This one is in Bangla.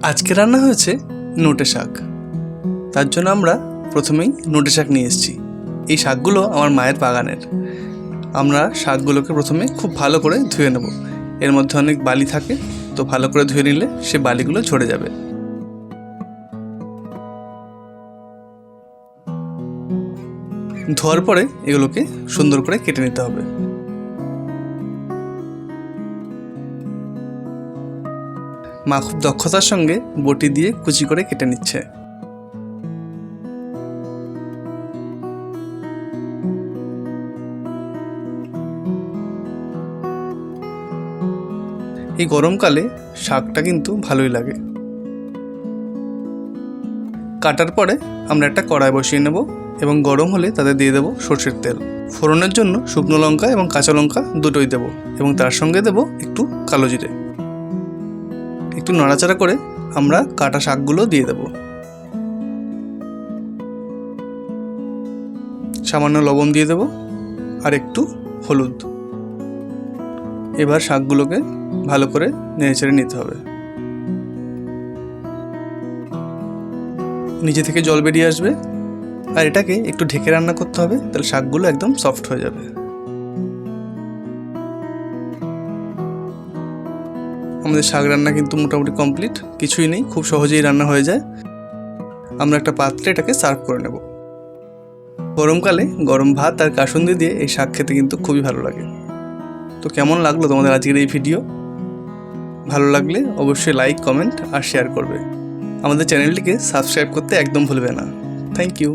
আজকে রান্না হয়েছে নোটে শাক। তার জন্য আমরা প্রথমেই নোটে শাক নিয়ে এসেছি। এই শাকগুলো আমার মায়ের বাগানের। আমরা শাকগুলোকে প্রথমে খুব ভালো করে ধুয়ে নেব। এর মধ্যে অনেক বালি থাকে, তো ভালো করে ধুয়ে নিলে সে বালিগুলো ঝরে যাবে। ধোয়ার পরে এগুলোকে সুন্দর করে কেটে নিতে হবে। মা খুব দক্ষতার সঙ্গে বটি দিয়ে কুচি করে কেটে নিচ্ছে। এই গরমকালে শাকটা কিন্তু ভালোই লাগে। কাটার পরে আমরা একটা কড়াই বসিয়ে নেব এবং গরম হলে তাতে দিয়ে দেবো সরষের তেল। ফোড়নের জন্য শুকনো লঙ্কা এবং কাঁচা লঙ্কা দুটোই দেবো এবং তার সঙ্গে দেবো একটু কালো জিরে। একটু নাড়াচাড়া করে আমরা কাটা শাকগুলো দিয়ে দেব। সামান্য লবণ দিয়ে দেব আর একটু হলুদ। এবার শাকগুলোকে ভালো করে নেড়েচেড়ে নিতে হবে। নিচে থেকে জল বেরিয়ে আসবে আর এটাকে একটু ঢেকে রান্না করতে হবে, তাহলে শাকগুলো একদম সফট হয়ে যাবে। আমাদের শাক রান্না কিন্তু মোটামুটি কমপ্লিট, কিছুই নেই, খুব সহজেই রান্না হয়ে যায়। আমরা একটা পাত্রে এটাকে সার্ভ করে নেব। গরমকালে গরম ভাত আর কাসুন্দি দিয়ে এই শাক খেতে কিন্তু খুবই ভালো লাগে। তো কেমন লাগলো তোমাদের আজকের এই ভিডিও? ভালো লাগলে অবশ্যই লাইক, কমেন্ট আর শেয়ার করবে। আমাদের চ্যানেলটিকে সাবস্ক্রাইব করতে একদম ভুলবে না। Thank you.